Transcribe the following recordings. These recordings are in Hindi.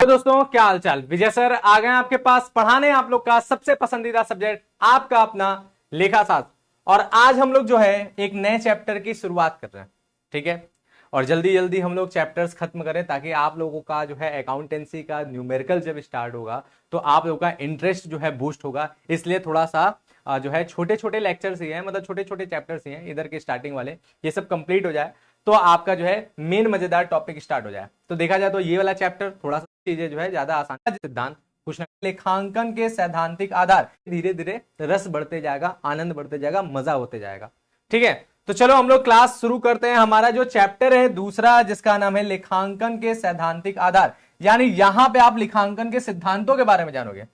तो दोस्तों क्या हाल चाल। विजय सर आ गए आपके पास पढ़ाने आप लोग का सबसे पसंदीदा सब्जेक्ट आपका अपना लेखाशास्त्र। और आज हम लोग जो है एक नए चैप्टर की शुरुआत कर रहे हैं, ठीक है। और जल्दी जल्दी हम लोग चैप्टर्स खत्म करें ताकि आप लोगों का जो है अकाउंटेंसी का न्यूमेरिकल जब स्टार्ट होगा तो आप लोगों का इंटरेस्ट जो है बूस्ट होगा। इसलिए थोड़ा सा जो है छोटे छोटे लेक्चर्स ही हैं, मतलब छोटे छोटे चैप्टर्स ही हैं इधर के स्टार्टिंग वाले, ये सब कंप्लीट हो जाए तो आपका जो है मेन मजेदार टॉपिक स्टार्ट हो जाए। तो देखा जाए तो ये वाला चैप्टर थोड़ा सा चीजें जो है ज्यादा आसान है। सिद्धांत कुछ ना लेखांकन के सैद्धांतिक आधार, धीरे धीरे रस बढ़ते जाएगा, आनंद बढ़ते जाएगा, मजा होते जाएगा, ठीक है। तो चलो हम लोग क्लास शुरू करते हैं। हमारा जो चैप्टर है दूसरा जिसका नाम है लेखांकन के सैद्धांतिक आधार, यानी यहां पे आप लेखांकन के सिद्धांतों के बारे में जानोगे।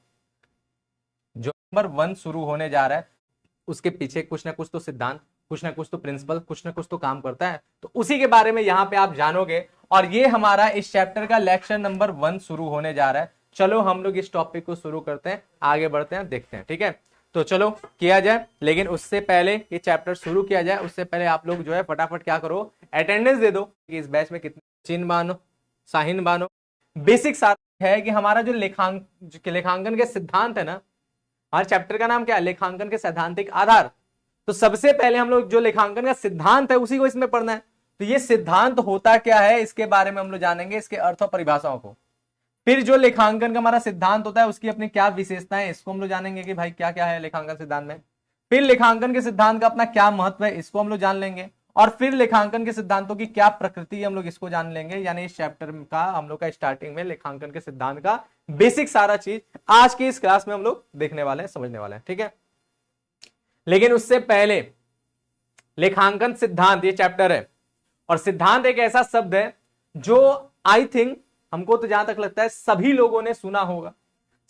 जो नंबर 1 शुरू होने जा रहा है उसके पीछे कुछ ना कुछ तो सिद्धांत, कुछ ना कुछ तो प्रिंसिपल, कुछ ना कुछ तो काम करता है, तो उसी के बारे में यहां पे आप जानोगे। और ये हमारा इस चैप्टर का लेक्चर नंबर 1 शुरू होने जा रहा है। चलो हम लोग इस टॉपिक को शुरू करते हैं, आगे बढ़ते हैं, देखते हैं, ठीक है। तो चलो किया जाए, लेकिन उससे पहले ये चैप्टर शुरू किया जाए उससे पहले आप लोग जो है फटाफट क्या करो, अटेंडेंस दे दो कि इस बैच में कितने चिन्ह बानो, साहिन बानो। बेसिक सारा है कि हमारा जो लेखांकन के सिद्धांत है ना, हमारे चैप्टर का नाम क्या है, लेखांकन के सैद्धांतिक आधार। तो सबसे पहले हम लोग जो लेखांकन का सिद्धांत है उसी को इसमें पढ़ना है। तो ये सिद्धांत होता क्या है इसके बारे में हम लोग जानेंगे, इसके अर्थ और परिभाषाओं को। फिर जो लेखांकन का हमारा सिद्धांत होता है उसकी अपनी क्या विशेषताएं, इसको हम लोग जानेंगे कि भाई क्या क्या है लेखांकन सिद्धांत में। फिर लेखांकन के सिद्धांत का अपना क्या महत्व है इसको हम लोग जान लेंगे। और फिर लेखांकन के सिद्धांतों की क्या प्रकृति है हम लोग इसको जान लेंगे। यानी इस चैप्टर का हम लोग का स्टार्टिंग में लेखांकन के सिद्धांत का बेसिक सारा चीज आज की इस क्लास में हम लोग देखने वाले हैं, समझने वाले हैं, ठीक है। लेकिन उससे पहले लेखांकन सिद्धांत ये चैप्टर है, और सिद्धांत एक ऐसा शब्द है जो आई थिंक हमको तो जहां तक लगता है सभी लोगों ने सुना होगा,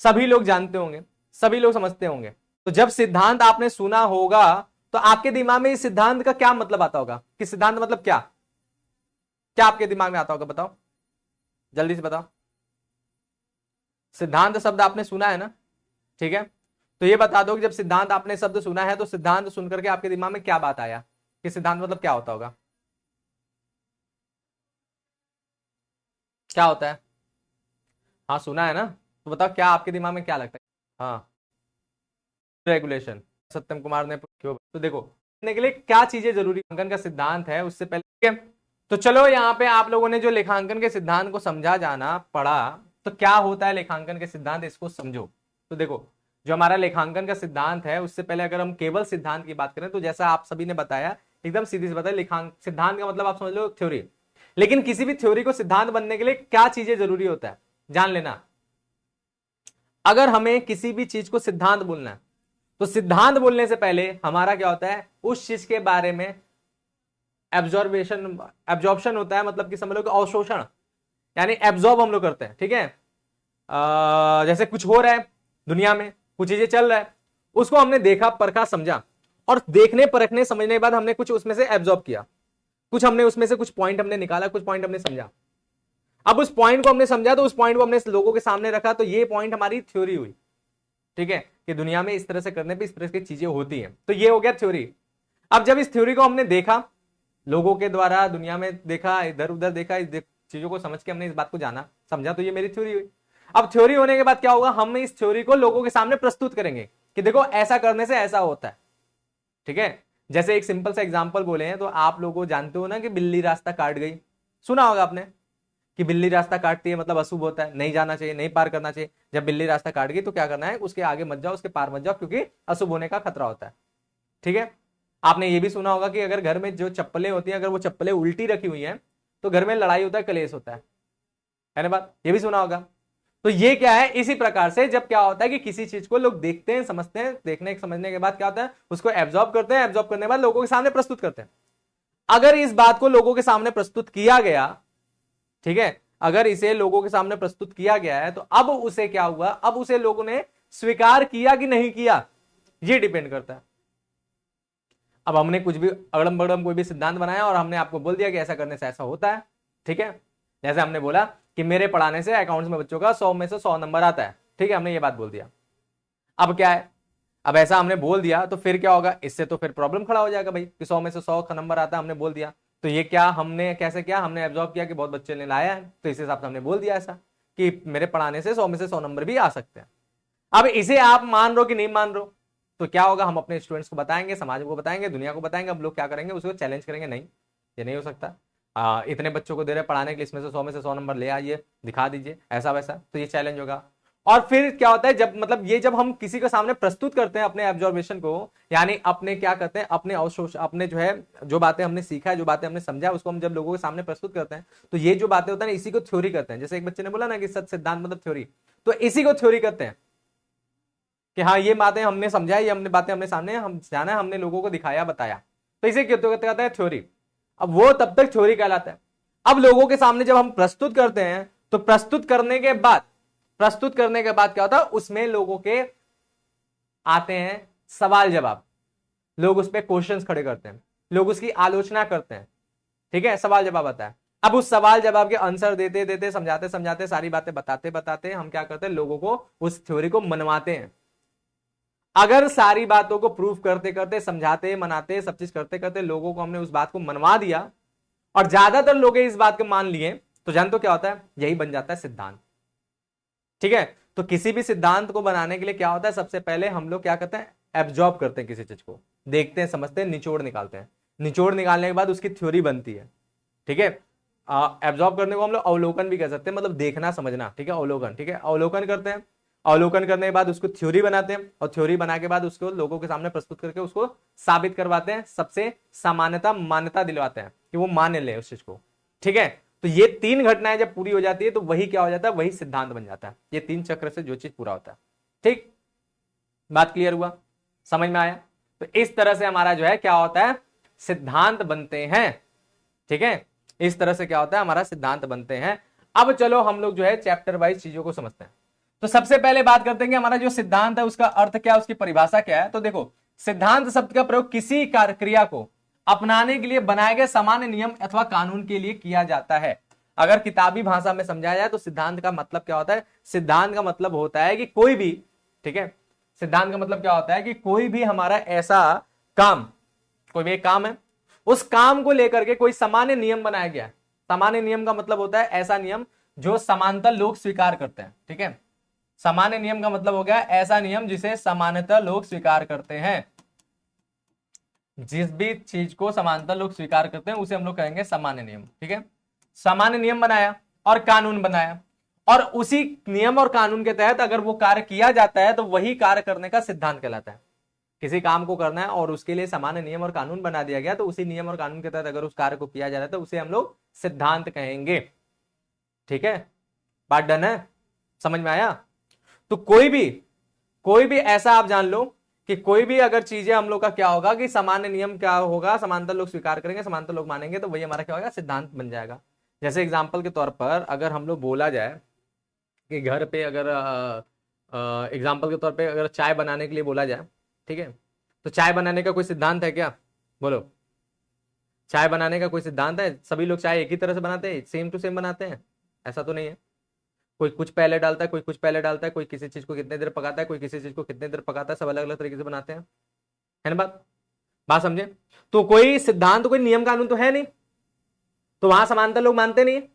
सभी लोग जानते होंगे, सभी लोग समझते होंगे। तो जब सिद्धांत आपने सुना होगा तो आपके दिमाग में इस सिद्धांत का क्या मतलब आता होगा, कि सिद्धांत मतलब क्या, क्या आपके दिमाग में आता होगा, बताओ जल्दी से बताओ। सिद्धांत शब्द आपने सुना है ना, ठीक है। तो ये बता दो कि जब सिद्धांत आपने शब्द सुना है तो सिद्धांत सुनकर के आपके दिमाग में क्या बात आया, कि सिद्धांत मतलब क्या होता होगा, क्या होता है। हाँ सुना है ना, तो बताओ क्या आपके दिमाग में क्या लगता है। हाँ रेगुलेशन, सत्यम कुमार ने क्यों, तो देखो करने के लिए क्या चीजें जरूरी लेखांकन का सिद्धांत है उससे पहले, ठीक है। तो चलो यहाँ पे आप लोगों ने जो लेखांकन के सिद्धांत को समझा जाना पढ़ा, तो क्या होता है लेखांकन के सिद्धांत इसको समझो। तो देखो जो हमारा लेखांकन का सिद्धांत है उससे पहले अगर हम केवल सिद्धांत की बात करें तो जैसा आप सभी ने बताया एकदम सीधी सी बताया, लेखांकन सिद्धांत का मतलब आप समझ लो थ्योरी। लेकिन किसी भी थ्योरी को सिद्धांत बनने के लिए क्या चीजें जरूरी होता है जान लेना। अगर हमें किसी भी चीज को सिद्धांत बोलना है तो सिद्धांत बोलने से पहले हमारा क्या होता है, उस चीज के बारे में एब्जॉर्प्शन होता है, मतलब कि समझ लो कि अवशोषण, यानी एब्जॉर्ब हम लोग करते हैं, ठीक है। जैसे कुछ हो रहा है दुनिया में, कुछ चीजें चल रहा है, उसको हमने देखा, परखा, समझा, और देखने परखने समझने के बाद हमने कुछ उसमें से एब्जॉर्ब किया, कुछ हमने उसमें से कुछ पॉइंट हमने निकाला, कुछ पॉइंट हमने समझा। अब उस पॉइंट को हमने समझा तो उस पॉइंट को हमने लोगों के सामने रखा, तो ये पॉइंट हमारी थ्योरी हुई, ठीक है, कि दुनिया में इस तरह से करने पे इस तरह की चीजें होती हैं, तो ये हो गया थ्योरी। अब जब इस थ्योरी को हमने देखा, लोगों के द्वारा दुनिया में देखा, इधर उधर देखा, इस चीजों को समझ के हमने इस बात को जाना समझा, तो ये मेरी थ्योरी हुई। अब थ्योरी होने के बाद क्या होगा, हम इस थ्योरी को लोगों के सामने प्रस्तुत करेंगे कि देखो ऐसा करने से ऐसा होता है, ठीक है। जैसे एक सिंपल सा एग्जांपल बोले हैं तो आप लोगों जानते हो ना कि बिल्ली रास्ता काट गई, सुना होगा आपने कि बिल्ली रास्ता काटती है मतलब अशुभ होता है, नहीं जाना चाहिए, नहीं पार करना चाहिए। जब बिल्ली रास्ता काट गई तो क्या करना है, उसके आगे मत जाओ, उसके पार मत जाओ, क्योंकि अशुभ होने का खतरा होता है, ठीक है। आपने ये भी सुना होगा कि अगर घर में जो चप्पलें होती हैं अगर वो चप्पलें उल्टी रखी हुई हैं तो घर में लड़ाई होता है, कलेश होता है ना बात, ये भी सुना होगा। तो ये क्या है, इसी प्रकार से जब क्या होता है कि किसी चीज को लोग देखते हैं, समझते हैं, देखने समझने के बाद क्या होता है, उसको एब्जॉर्ब करते हैं, एब्जॉर्ब करने के बाद लोगों के सामने प्रस्तुत करते हैं। अगर इस बात को लोगों के सामने प्रस्तुत किया गया, ठीक है, अगर इसे लोगों के सामने प्रस्तुत किया गया है तो अब उसे क्या हुआ, अब उसे लोगों ने स्वीकार किया कि नहीं किया, ये डिपेंड करता है। अब हमने कुछ भी अगड़म बगड़म कोई भी सिद्धांत बनाया और हमने आपको बोल दिया कि ऐसा करने से ऐसा होता है, ठीक है। जैसे हमने बोला कि मेरे पढ़ाने से अकाउंट्स में बच्चों का 100 में से 100 नंबर आता है, ठीक है, हमने ये बात बोल दिया। अब क्या है, अब ऐसा हमने बोल दिया तो फिर क्या होगा, इससे तो फिर प्रॉब्लम खड़ा हो जाएगा भाई कि 100 में से 100 का नंबर आता है, हमने बोल दिया। तो ये क्या हमने कैसे किया, हमने एब्जॉर्ब किया कि बहुत बच्चे ने लाया है, तो इस हिसाब से हमने बोल दिया ऐसा कि मेरे पढ़ाने से 100 में से 100 नंबर भी आ सकते हैं। अब इसे आप मान रहे हो कि नहीं मान रहे हो, तो क्या होगा, हम अपने स्टूडेंट्स को बताएंगे, समाज को बताएंगे, दुनिया को बताएंगे। अब लोग क्या करेंगे, उसको चैलेंज करेंगे, नहीं ये नहीं हो सकता, इतने बच्चों को दे रहे पढ़ाने के लिए, इसमें से 100 में से 100 नंबर ले आइए, दिखा दीजिए ऐसा वैसा, तो ये चैलेंज होगा। और फिर क्या होता है, जब मतलब ये जब हम किसी के सामने प्रस्तुत करते हैं अपने ऑब्जर्वेशन को, यानी अपने क्या करते हैं, अपने जो है जो बातें हमने सीखा है, जो बातें हमने समझा, उसको हम जब लोगों के सामने प्रस्तुत करते हैं, तो ये जो बातें होता है इसी को थ्योरी करते हैं। जैसे एक बच्चे ने बोला ना कि सत्य सिद्धांत मतलब थ्योरी, तो इसी को थ्योरी करते हैं कि हाँ ये बातें हमने समझा, ये हमने बातें हमने सामने हम जाना, हमने लोगों को दिखाया बताया, तो इसे क्यों कहते हैं थ्योरी। अब वो तब तक थ्योरी कहलाता है। अब लोगों के सामने जब हम प्रस्तुत करते हैं, तो प्रस्तुत करने के बाद क्या होता है, उसमें लोगों के आते हैं सवाल जवाब, लोग उस पर क्वेश्चंस खड़े करते हैं, लोग उसकी आलोचना करते हैं, ठीक है, सवाल जवाब आता है। अब उस सवाल जवाब के आंसर देते देते, समझाते समझाते, सारी बातें बताते बताते हम क्या करते हैं, लोगों को उस थ्योरी को मनवाते हैं। अगर सारी बातों को प्रूफ करते करते, समझाते मनाते, सब चीज करते करते लोगों को हमने उस बात को मनवा दिया और ज्यादातर लोग इस बात को मान लिए, तो जान तो क्या होता है, यही बन जाता है सिद्धांत। ठीक है, तो किसी भी सिद्धांत को बनाने के लिए क्या होता है, सबसे पहले हम लोग क्या करते हैं, एब्जॉर्ब करते हैं किसी चीज को, देखते हैं, समझते हैं, निचोड़ निकालते हैं, निचोड़ निकालने के बाद उसकी थ्योरी बनती है। ठीक है, एब्जॉर्ब करने को हम लोग अवलोकन भी कह सकते हैं, मतलब देखना समझना, ठीक है, अवलोकन। ठीक है, अवलोकन करते हैं, अवलोकन करने के बाद उसको थ्योरी बनाते हैं, और थ्योरी बना के बाद उसको लोगों के सामने प्रस्तुत करके उसको साबित करवाते हैं, सबसे सामान्यता मान्यता दिलवाते हैं कि वो मान ले उस चीज को। ठीक है, तो ये 3 घटनाएं जब पूरी हो जाती है, तो वही क्या हो जाता है, वही सिद्धांत बन जाता है। ये 3 चक्र से जो चीज पूरा होता है। ठीक, बात क्लियर हुआ, समझ में आया। तो इस तरह से हमारा जो है क्या होता है, सिद्धांत बनते हैं। ठीक है, इस तरह से क्या होता है, हमारा सिद्धांत बनते हैं। अब चलो हम लोग जो है चैप्टर वाइज चीजों को समझते हैं। तो सबसे पहले बात करते हैं कि हमारा जो सिद्धांत है उसका अर्थ क्या है, उसकी परिभाषा क्या है। तो देखो, सिद्धांत शब्द का प्रयोग किसी क्रिया को अपनाने के लिए बनाए गए सामान्य नियम अथवा कानून के लिए किया जाता है। अगर किताबी भाषा में समझाया जाए तो सिद्धांत का मतलब क्या होता है, सिद्धांत का मतलब होता है कि कोई भी, ठीक है, सिद्धांत का मतलब क्या होता है कि कोई भी हमारा ऐसा काम, कोई भी एक काम है, उस काम को लेकर के कोई सामान्य नियम बनाया गया है। सामान्य नियम का मतलब होता है ऐसा नियम जो समानतः लोग स्वीकार करते हैं। ठीक है, सामान्य नियम का मतलब हो गया ऐसा नियम जिसे सामान्यतः लोग स्वीकार करते हैं। जिस भी चीज को समानतः लोग स्वीकार करते हैं उसे हम लोग कहेंगे सामान्य नियम। ठीक है, सामान्य नियम बनाया और कानून बनाया, और उसी नियम और कानून के तहत अगर वो कार्य किया जाता है तो वही कार्य करने का सिद्धांत कहलाता है। किसी काम को करना है और उसके लिए सामान्य नियम और कानून बना दिया गया, तो उसी नियम और कानून के तहत अगर उस कार्य को किया जा रहा है तो उसे हम लोग सिद्धांत कहेंगे। ठीक है, बात डन है, समझ में आया। तो कोई भी ऐसा आप जान लो कि कोई भी अगर चीजें हम लोग का क्या होगा कि सामान्य नियम क्या होगा, समानता लोग स्वीकार करेंगे, समानता लोग मानेंगे, तो वही हमारा क्या होगा, सिद्धांत बन जाएगा। जैसे एग्जाम्पल के तौर पर अगर हम लोग बोला जाए कि घर पे अगर एग्जाम्पल के तौर पे अगर चाय बनाने के लिए बोला जाए, ठीक है, तो चाय बनाने का कोई सिद्धांत है क्या, बोलो, चाय बनाने का कोई सिद्धांत है? सभी लोग चाय एक ही तरह से बनाते हैं, सेम टू सेम बनाते हैं? ऐसा तो नहीं है। कोई कुछ पहले डालता है, कोई कुछ पहले डालता है, कोई किसी चीज को कितने देर पकाता है, कोई किसी चीज को कितने देर पकाता है, सब अलग अलग तरीके से बनाते हैं, है ना। बात बात समझे। तो कोई सिद्धांत, कोई नियम कानून तो है नहीं, तो वहां समानता लोग मानते नहीं है।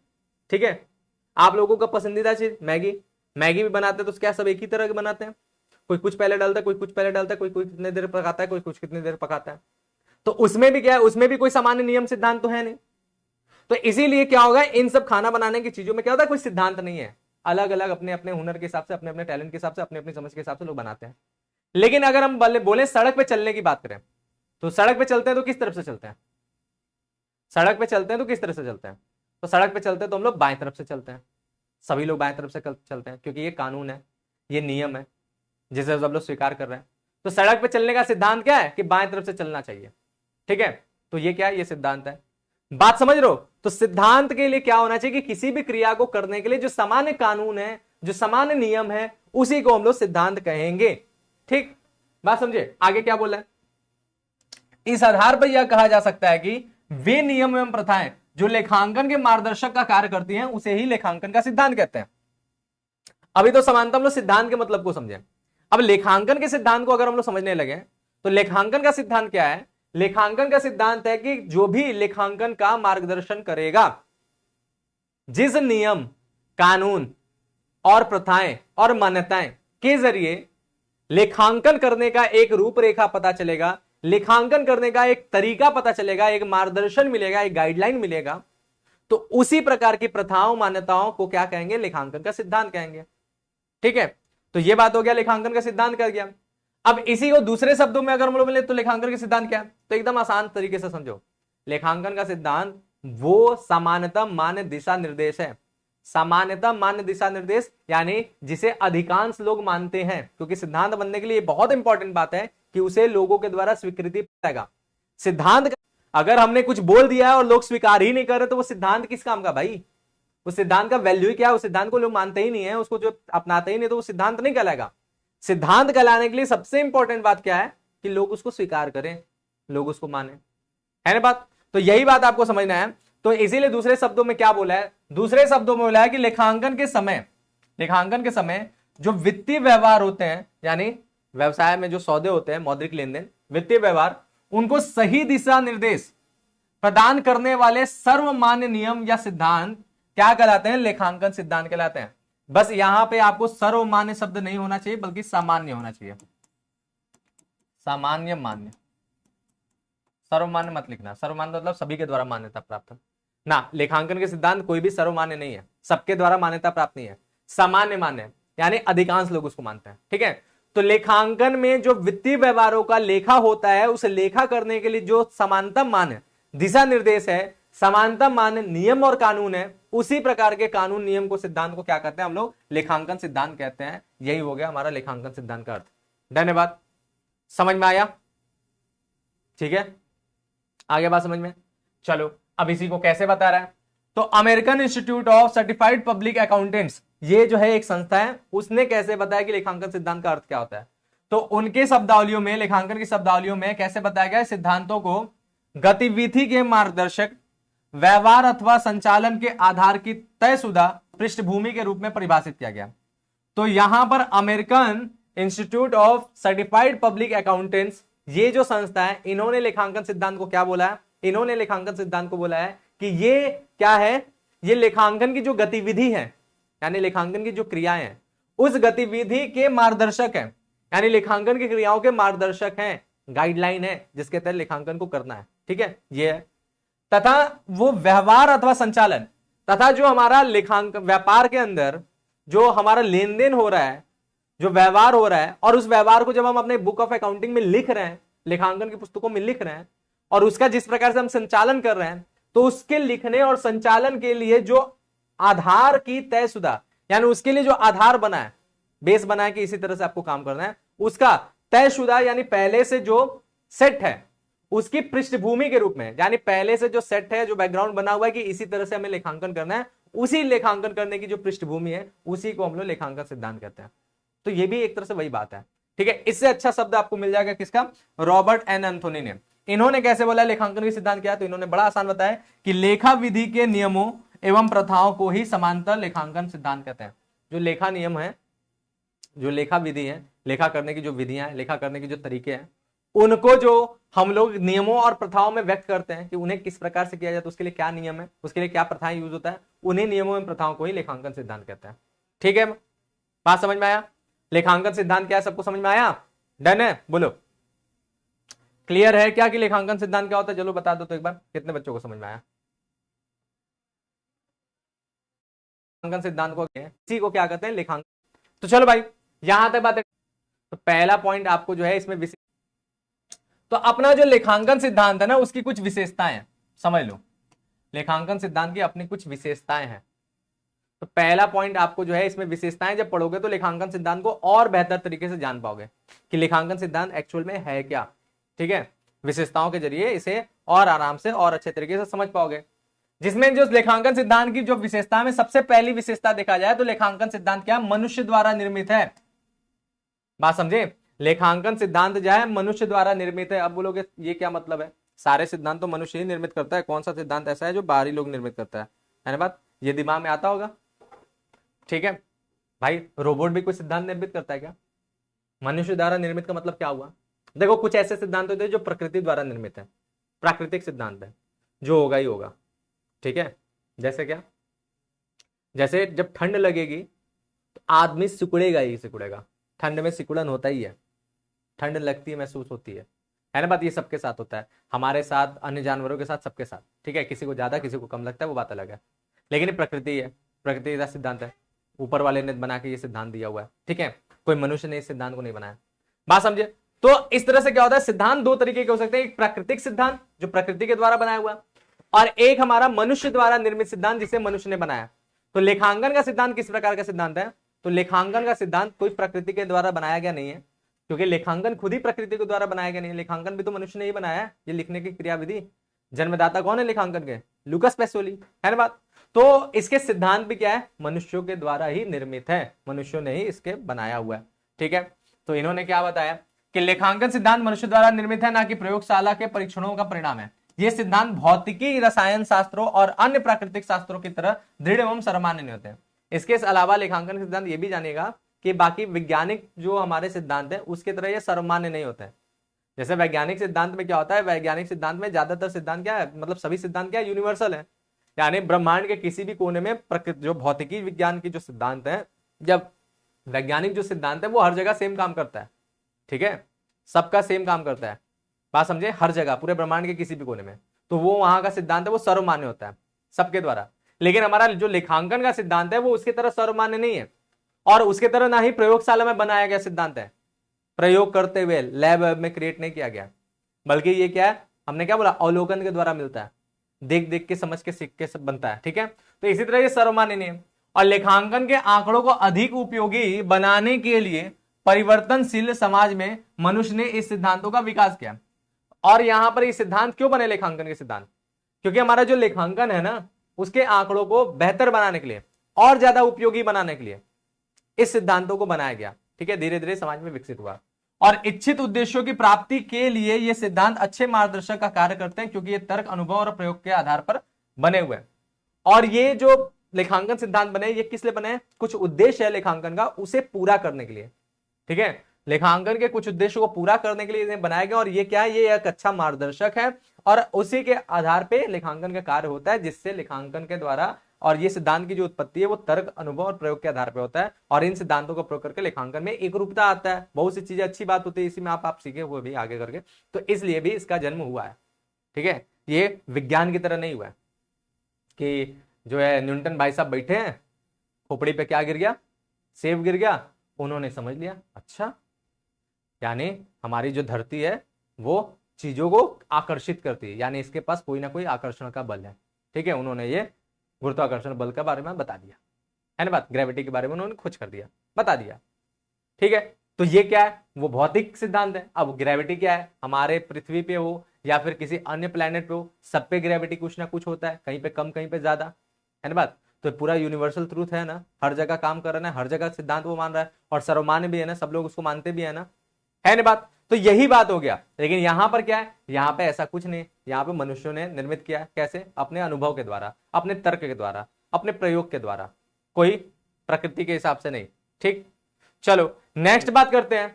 ठीक है, आप लोगों का पसंदीदा चीज मैगी, मैगी भी बनाते हैं तो क्या सब एक ही तरह के बनाते हैं? कोई कुछ पहले डालता है, कोई कुछ पहले डालता है, कोई कितने देर पकाता है, कोई कुछ कितनी देर पकाता है। तो उसमें भी क्या है, उसमें भी कोई सामान्य नियम सिद्धांत तो है नहीं। तो इसीलिए क्या होगा, इन सब खाना बनाने की चीजों में क्या होता है, कोई सिद्धांत नहीं है। अलग अलग अपने अपने हुनर के हिसाब से, अपने अपने टैलेंट के हिसाब से, अपने अपनी समझ के हिसाब से लोग बनाते हैं। लेकिन अगर हम बोले सड़क पे चलने की बात करें, तो सड़क पे चलते हैं तो किस तरफ से चलते हैं? सड़क पे चलते हैं तो किस तरह से चलते हैं? तो सड़क पे चलते हैं तो हम लोग बाएं तरफ से चलते हैं। सभी लोग बाएं तरफ से चलते हैं, क्योंकि ये कानून है, ये नियम है जिसे सब लोग स्वीकार कर रहे हैं। तो सड़क पे चलने का सिद्धांत क्या है कि बाएं तरफ से चलना चाहिए। ठीक है, तो ये क्या है, ये सिद्धांत है। बात समझ रहे हो। तो सिद्धांत के लिए क्या होना चाहिए कि किसी भी क्रिया को करने के लिए जो सामान्य कानून है, जो सामान्य नियम है, उसी को हम लोग सिद्धांत कहेंगे। ठीक, बात समझे। आगे क्या बोला है, इस आधार पर यह कहा जा सकता है कि वे नियम एवं प्रथाएं जो लेखांकन के मार्गदर्शक का कार्य करती हैं उसे ही लेखांकन का सिद्धांत कहते हैं। अभी तो समानता हम लोग सिद्धांत के मतलब को समझे। अब लेखांकन के सिद्धांत को अगर हम लोग समझने लगे तो लेखांकन का सिद्धांत क्या है? लेखांकन का सिद्धांत है कि जो भी लेखांकन का मार्गदर्शन करेगा, जिस नियम, कानून और प्रथाएं और मान्यताएं के जरिए लेखांकन करने का एक रूपरेखा पता चलेगा, लेखांकन करने का एक तरीका पता चलेगा, एक मार्गदर्शन मिलेगा, एक गाइडलाइन मिलेगा, तो उसी प्रकार की प्रथाओं मान्यताओं को क्या कहेंगे? लेखांकन का सिद्धांत कहेंगे। ठीक है, तो यह बात हो गया लेखांकन का सिद्धांत कर गया। अब इसी को दूसरे शब्दों में अगर हम लोग बोले तो लेखांकन का सिद्धांत क्या है, तो एकदम आसान तरीके से समझो। लेखांकन का सिद्धांत वो सामान्यतः मान्य दिशा निर्देश है। सामान्यतः मान्य दिशा निर्देश यानी जिसे अधिकांश लोग मानते हैं, क्योंकि सिद्धांत बनने के लिए बहुत इंपॉर्टेंट बात है कि उसे लोगों के द्वारा स्वीकृति पाएगा। सिद्धांत अगर हमने कुछ बोल दिया है और लोग स्वीकार ही नहीं कर रहे तो वो सिद्धांत किस काम का भाई? उस सिद्धांत का वैल्यू क्या है? उस सिद्धांत को लोग मानते ही नहीं है, उसको जो अपनाते ही नहीं, तो वो सिद्धांत नहीं कहलाएगा। सिद्धांत कहलाने के लिए सबसे इंपॉर्टेंट बात क्या है कि लोग उसको स्वीकार करें, लोग उसको माने, है ना बात? तो यही बात आपको समझना है। तो इसीलिए दूसरे शब्दों में क्या बोला है? दूसरे शब्दों में बोला है कि लेखांकन के समय जो वित्तीय व्यवहार होते हैं, यानी व्यवसाय में जो सौदे होते हैं, मौद्रिक लेन देन, वित्तीय व्यवहार, उनको सही दिशा निर्देश प्रदान करने वाले सर्वमान्य नियम या सिद्धांत क्या कहलाते हैं? लेखांकन सिद्धांत कहलाते हैं। बस यहां पे आपको सर्वमान्य शब्द नहीं होना चाहिए बल्कि सामान्य होना चाहिए। सामान्य मान्य, सर्वमान्य मत लिखना। सर्वमान्य मतलब सभी के द्वारा मान्यता प्राप्त ना। लेखांकन के सिद्धांत कोई भी सर्वमान्य नहीं है, सबके द्वारा मान्यता प्राप्त नहीं है। सामान्य मान्य यानी अधिकांश लोग उसको मानते हैं। ठीक है, तो लेखांकन में जो वित्तीय व्यवहारों का लेखा होता है, उसे लेखा करने के लिए जो समानता मान्य दिशा निर्देश है, समानता मान्य नियम और कानून है, उसी प्रकार के कानून नियम को सिद्धांत को क्या कहते हैं हम लोग? लेखांकन सिद्धांत कहते हैं। यही हो गया हमारा लेखांकन सिद्धांत का अर्थ। धन्यवाद, समझ में आया? ठीक है, आगे बात समझ में? चलो अब इसी को कैसे बता रहा है, तो American institute of certified public accountants, ये जो है एक संस्था है, उसने कैसे बताया कि लेखांकन सिद्धांत का अर्थ क्या होता है। तो उनके शब्दावलियों में, लेखांकन की शब्दावलियों में कैसे बताया गया? सिद्धांतों को गतिविधि के मार्गदर्शक, व्यवहार अथवा संचालन के आधार की तयशुदा पृष्ठभूमि के रूप में परिभाषित किया गया। तो यहां पर American institute of certified public accountants, ये जो संस्था है, इन्होंने लेखांकन सिद्धांत को क्या बोला है? इन्होंने लेखांकन सिद्धांत को बोला है कि ये क्या है? ये लेखांकन की जो गतिविधि है, यानी लेखांकन की जो क्रियाएं हैं, उस गतिविधि के मार्गदर्शक है, यानी लेखांकन की क्रियाओं के मार्गदर्शक हैं, गाइडलाइन है जिसके तहत लेखांकन को करना है। ठीक है, ये है। तथा वो व्यवहार अथवा संचालन, तथा जो हमारा लेखांकन व्यापार के अंदर जो हमारा लेन देन हो रहा है, जो व्यवहार हो रहा है, और उस व्यवहार को जब हम अपने बुक ऑफ अकाउंटिंग में लिख रहे हैं, लेखांकन की पुस्तकों में लिख रहे हैं, और उसका जिस प्रकार से हम संचालन कर रहे हैं, तो उसके लिखने और संचालन के लिए जो आधार की तयशुदा, यानी उसके लिए जो आधार बना है, बेस बना है कि इसी तरह से आपको काम करना है, उसका तयशुदा यानी पहले से जो सेट है, उसकी पृष्ठभूमि के रूप में, यानी पहले से जो सेट है, जो बैकग्राउंड बना हुआ है कि इसी तरह से हमें लेखांकन करना है, उसी लेखांकन करने की जो पृष्ठभूमि है, उसी को हम लोग लेखांकन सिद्धांत कहते हैं। तो ये भी एक तरह से वही बात है। ठीक है, इससे अच्छा शब्द आपको मिल जाएगा किसका? रॉबर्ट एन एंथोनी ने। इन्होंने कैसे बोला लेखांकन की सिद्धांत क्या है? तो इन्होंने बड़ा आसान बताया कि लेखा विधि के नियमों एवं प्रथाओं को ही समांतर लेखांकन सिद्धांत कहते हैं। जो लेखा नियम है, जो लेखा विधि है, लेखा करने की जो विधियां हैं, लेखा करने के जो तरीके हैं, उनको जो हम लोग नियमों और प्रथाओं में व्यक्त करते हैं कि उन्हें किस प्रकार से किया जाए, तो उसके लिए क्या नियम है, उसके लिए क्या प्रथाएं यूज होता है, उन्हीं नियमों एवं प्रथाओं को ही लेखांकन सिद्धांत कहते हैं। ठीक है, बात समझ में आया? लेखांकन सिद्धांत क्या है, सबको समझ में आया? डन है? बोलो, क्लियर है क्या कि लेखांकन सिद्धांत क्या होता है? चलो बता दो तो एक बार, कितने बच्चों को समझ में आया? लेखांकन सिद्धांत को इसी को क्या कहते हैं? लेखांकन। तो चलो भाई, यहां तक बात है। तो पहला पॉइंट आपको जो है इसमें तो अपना जो लेखांकन सिद्धांत है ना, उसकी कुछ विशेषताएं समझ लो। लेखांकन सिद्धांत की अपनी कुछ विशेषताएं हैं। तो पहला पॉइंट आपको जो है इसमें विशेषताएं जब पढ़ोगे तो लेखांकन सिद्धांत को और बेहतर तरीके से जान पाओगे कि लेखांकन सिद्धांत एक्चुअल में है क्या। ठीक है, विशेषताओं के जरिए इसे और आराम से और अच्छे तरीके से समझ पाओगे। जिसमें जो लेखांकन सिद्धांत की जो विशेषता में सबसे पहली विशेषता देखा जाए तो लेखांकन सिद्धांत क्या? मनुष्य द्वारा निर्मित है। बात समझे? लेखांकन सिद्धांत जो है मनुष्य द्वारा निर्मित है। अब बोलोगे ये क्या मतलब है? सारे सिद्धांत तो मनुष्य ही निर्मित करता है, कौन सा सिद्धांत ऐसा है जो बाहरी लोग निर्मित करता है ना? बात ये दिमाग में आता होगा। ठीक है भाई, रोबोट भी कोई सिद्धांत निर्मित करता है क्या? मनुष्य द्वारा निर्मित का मतलब क्या हुआ? देखो, कुछ ऐसे सिद्धांत होते हैं जो प्रकृति द्वारा निर्मित है, प्राकृतिक सिद्धांत है, जो होगा ही होगा। ठीक है, जैसे क्या? जैसे जब ठंड लगेगी तो आदमी सिकुड़ेगा ही सिकुड़ेगा। ठंड में सिकुड़न होता ही है, ठंड लगती है, महसूस होती है ना बात। ये सबके साथ होता है, हमारे साथ, अन्य जानवरों के साथ, सबके साथ, ठीक है। किसी को ज्यादा किसी को कम लगता है, वो बात अलग है, लेकिन ये प्रकृति है, प्रकृति का सिद्धांत है, ऊपर वाले ने बना के ये सिद्धांत दिया हुआ है, ठीक है। कोई मनुष्य ने इस सिद्धांत को नहीं बनाया, बात समझे। तो इस तरह से क्या होता है, सिद्धांत दो तरीके के हो सकते हैं, एक प्राकृतिक सिद्धांत जो प्रकृति के द्वारा बनाया हुआ, और एक हमारा मनुष्य द्वारा निर्मित सिद्धांत जिसे मनुष्य ने बनाया। तो लेखांकन का सिद्धांत किस प्रकार का सिद्धांत है, तो लेखांकन का सिद्धांत कोई प्रकृति के द्वारा बनाया गया नहीं है, क्योंकि लेखांकन खुद ही प्रकृति के द्वारा बनाया गया नहीं है, लेखांकन भी तो मनुष्य ने ही बनाया है, ये लिखने की क्रियाविधि। जन्मदाता कौन है लेखांकन के, लूकास पेसोली, है ना बात। तो इसके सिद्धांत भी क्या है, मनुष्यों के द्वारा ही निर्मित है, मनुष्यों ने ही इसके बनाया हुआ है, ठीक है। तो इन्होंने क्या बताया कि लेखांकन सिद्धांत मनुष्य द्वारा निर्मित है, ना कि प्रयोगशाला के परीक्षणों का परिणाम है। ये सिद्धांत भौतिकी, रसायन शास्त्रों और अन्य प्राकृतिक शास्त्रों की तरह दृढ़ एवं सर्वमान्य नहीं होते हैं। इसके अलावा लेखांकन सिद्धांत ये भी जानेगा कि बाकी वैज्ञानिक जो हमारे सिद्धांत है उसके तरह ये सर्वमान्य नहीं होते हैं। जैसे वैज्ञानिक सिद्धांत में क्या होता है, वैज्ञानिक सिद्धांत में ज्यादातर सिद्धांत क्या है, मतलब सभी सिद्धांत क्या है, यूनिवर्सल है, यानी ब्रह्मांड के किसी भी कोने में प्रकृति, जो भौतिकी विज्ञान की जो सिद्धांत है, जब वैज्ञानिक जो सिद्धांत है वो हर जगह सेम काम करता है, ठीक है, सबका सेम काम करता है, बात समझे, हर जगह पूरे ब्रह्मांड के किसी भी कोने में, तो वो वहां का सिद्धांत है वो सर्वमान्य होता है सबके द्वारा। लेकिन हमारा जो लेखांकन का सिद्धांत है वो उसकी तरह सर्वमान्य नहीं है, और उसके तरह ना ही प्रयोगशाला में बनाया गया सिद्धांत है, प्रयोग करते हुए लैब में क्रिएट नहीं किया गया, बल्कि ये क्या है, हमने क्या बोला, अवलोकन के द्वारा मिलता है, देख देख के समझ के सीख के सब बनता है, ठीक है। तो इसी तरह ये सर्वमान्य नहीं है। और लेखांकन के आंकड़ों को अधिक उपयोगी बनाने के लिए परिवर्तनशील समाज में मनुष्य ने इस सिद्धांतों का विकास किया। और यहां पर ये सिद्धांत क्यों बने लेखांकन के सिद्धांत, क्योंकि हमारा जो लेखांकन है ना उसके आंकड़ों को बेहतर बनाने के लिए और ज्यादा उपयोगी बनाने के लिए इस सिद्धांतों को बनाया गया, ठीक है, धीरे धीरे समाज में विकसित हुआ। और इच्छित उद्देश्यों की प्राप्ति के लिए ये सिद्धांत अच्छे मार्गदर्शक का कार्य करते हैं, क्योंकि ये तर्क, अनुभव और प्रयोग के आधार पर बने हुए हैं। और ये जो लेखांकन सिद्धांत बने ये किस लिए बने, कुछ उद्देश्य है लेखांकन का उसे पूरा करने के लिए, ठीक है, लेखांकन के कुछ उद्देश्यों को पूरा करने के लिए इन्हें बनाया गया। और ये क्या है, ये एक अच्छा मार्गदर्शक है, और उसी के आधार पे लेखांकन का कार्य होता है, जिससे लेखांकन के द्वारा, और ये सिद्धांत की जो उत्पत्ति है वो तर्क, अनुभव और प्रयोग के आधार पर होता है। और इन सिद्धांतों का प्रयोग करके लेखांकन में एक रूपता आता है, बहुत सी चीजें अच्छी बात होती है, इसी में आप सीखे हुए भी आगे करके, तो इसलिए भी इसका जन्म हुआ है, ठीक है। ये विज्ञान की तरह नहीं हुआ है कि जो है न्यूटन भाई साहब बैठे हैं, खोपड़ी पे क्या गिर गया, सेब गिर गया, उन्होंने समझ लिया, अच्छा, यानी हमारी जो धरती है वो चीजों को आकर्षित करती है, यानी इसके पास कोई ना कोई आकर्षण का बल है, ठीक है। उन्होंने ये गुरुत्वाकर्षण बल के बारे में बता दिया, है ना बात, ग्रेविटी के बारे में उन्होंने खोज कर दिया, बता दिया, ठीक है। तो ये क्या है, वो भौतिक सिद्धांत है। अब ग्रेविटी क्या है, हमारे पृथ्वी पे हो या फिर किसी अन्य प्लेनेट पे हो, सब पे ग्रेविटी कुछ ना कुछ होता है, कहीं पे कम कहीं पे ज्यादा, है ना बात। तो पूरा यूनिवर्सल ट्रूथ है ना, हर जगह काम कर रहा है, हर जगह सिद्धांत वो मान रहा है, और सर्वमान्य भी है ना, सब लोग उसको मानते भी है ना, है ना बात। तो यही बात हो गया। लेकिन यहां पर क्या है, यहां पे ऐसा कुछ नहीं, यहां पे मनुष्यों ने निर्मित किया है, कैसे, अपने अनुभव के द्वारा, अपने तर्क के द्वारा, अपने प्रयोग के द्वारा, कोई प्रकृति के हिसाब से नहीं, ठीक। चलो नेक्स्ट बात करते हैं,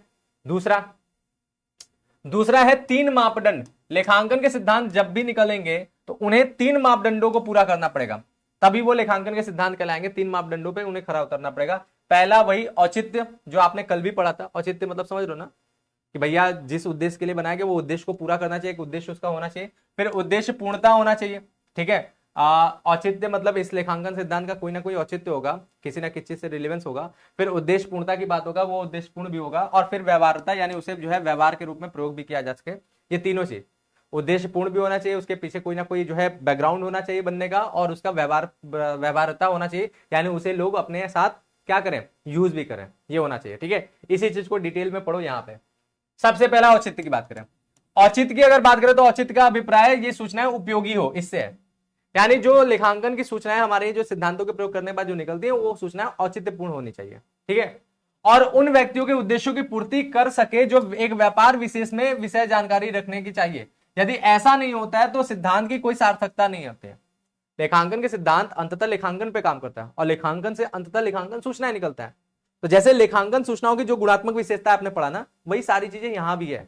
दूसरा है 3 मापदंड। लेखांकन के सिद्धांत जब भी निकलेंगे तो उन्हें 3 मापदंडों को पूरा करना पड़ेगा, तभी वो लेखांकन के सिद्धांत कहलाएंगे। 3 मापदंडों पे उन्हें खरा उतरना पड़ेगा। पहला वही औचित्य, जो आपने कल भी पढ़ा था, औचित्य मतलब समझ लो ना, कि भैया जिस उद्देश्य के लिए बनाया गया वो उद्देश्य को पूरा करना चाहिए, एक उद्देश्य उसका होना चाहिए। फिर उद्देश्य पूर्णता होना चाहिए, ठीक है। औचित्य मतलब इस लेखांकन सिद्धांत का कोई ना कोई औचित्य होगा, किसी ना किसी चीज से रिलेवेंस होगा। फिर उद्देश्य पूर्णता की बात होगा, वो उद्देश्य पूर्ण भी होगा। और फिर व्यवहारता, यानी उसे जो है व्यवहार के रूप में प्रयोग भी किया जा सके। ये तीनों चीज, उद्देश्य पूर्ण भी होना चाहिए, उसके पीछे कोई ना कोई जो है बैकग्राउंड होना चाहिए बनने का, और उसका व्यवहारता होना चाहिए, यानी उसे लोग अपने साथ क्या करें, यूज भी करें, ये होना चाहिए, ठीक है। इसी चीज को डिटेल में पढ़ो। यहाँ पे सबसे पहला औचित्य की बात करें। औचित्य की अगर बात करें तो औचित्य का अभिप्राय ये सूचनाएं उपयोगी हो, इससे है, यानी जो लेखांकन की सूचनाएं हमारे जो सिद्धांतों के प्रयोग करने के बाद जो निकलती है वो सूचनाएं औचित्यपूर्ण होनी चाहिए, ठीक है। और उन व्यक्तियों के उद्देश्यों की पूर्ति कर सके जो एक व्यापार विशेष में विषय जानकारी रखने की चाहिए। यदि ऐसा नहीं होता है तो सिद्धांत की कोई सार्थकता नहीं होती है। लेखांकन के सिद्धांत अंततः लेखांकन पे काम करता है, और लेखांकन से अंततः लेखांकन सूचनाएं निकलता है। तो जैसे लेखांकन सूचनाओं की जो गुणात्मक विशेषता आपने पढ़ा ना, वही सारी चीजें यहां भी है,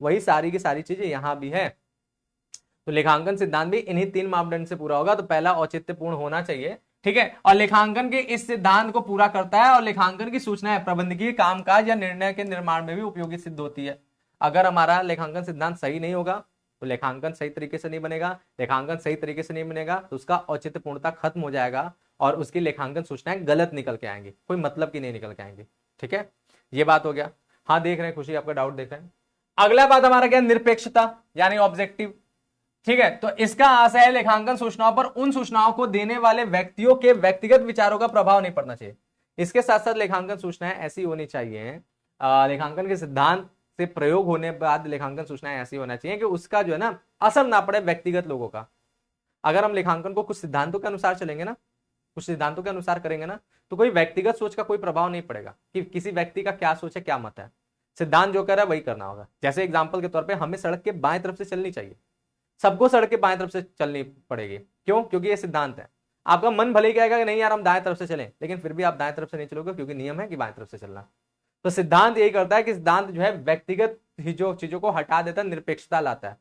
वही सारी की सारी चीजें यहां भी है। तो लेखांकन सिद्धांत भी इन्हीं 3 मापदंड से पूरा होगा। तो पहला औचित्यपूर्ण होना चाहिए, ठीक है, और लेखांकन के इस सिद्धांत को पूरा करता है और लेखांकन की सूचनाएं प्रबंधकीय कामकाज या निर्णय के निर्माण में भी उपयोगी सिद्ध होती है। अगर हमारा लेखांकन सिद्धांत सही नहीं होगा तो लेखांकन सही तरीके से नहीं बनेगा, लेखांकन सही तरीके से नहीं बनेगा तो उसका औचित्य पूर्णता खत्म हो जाएगा और उसकी लेखांकन सूचनाएं गलत निकल के आएंगी, कोई मतलब की नहीं निकल के आएंगी। ठीक है, ये बात हो गया। हाँ देख रहे हैं खुशी, आपका डाउट देख रहे हैं। अगला बात हमारा क्या, निरपेक्षता यानी ऑब्जेक्टिव। ठीक है, तो इसका आशय है लेखांकन सूचनाओं पर उन सूचनाओं को देने वाले व्यक्तियों के व्यक्तिगत विचारों का प्रभाव नहीं पड़ना चाहिए। इसके साथ साथ लेखांकन सूचनाएं ऐसी होनी चाहिए, लेखांकन के सिद्धांत से प्रयोग होने बाद लेखांकन सूचनाएं ऐसी होना चाहिए कि उसका जो है ना असर ना पड़े व्यक्तिगत लोगों का। अगर हम लेखांकन को कुछ सिद्धांतों के अनुसार चलेंगे ना, कुछ सिद्धांतों के अनुसार करेंगे ना, तो कोई व्यक्तिगत सोच का कोई प्रभाव नहीं पड़ेगा कि किसी व्यक्ति का क्या सोच है, क्या मत है। सिद्धांत जो कर रहा है वही करना होगा। जैसे एग्जाम्पल के तौर पर हमें सड़क के बाएं तरफ से चलनी चाहिए, सबको सड़क के बाएं तरफ से चलनी पड़ेगी। क्यों? क्योंकि ये सिद्धांत है। आपका मन भले ही कहेगा कि नहीं यार हम दाएं तरफ से चलें, लेकिन फिर भी आप दाएं तरफ से नहीं चलोगे क्योंकि नियम है कि बाएं तरफ से चलना। तो सिद्धांत यही करता है कि सिद्धांत जो है व्यक्तिगत चीजों को हटा देता है, निरपेक्षता लाता है।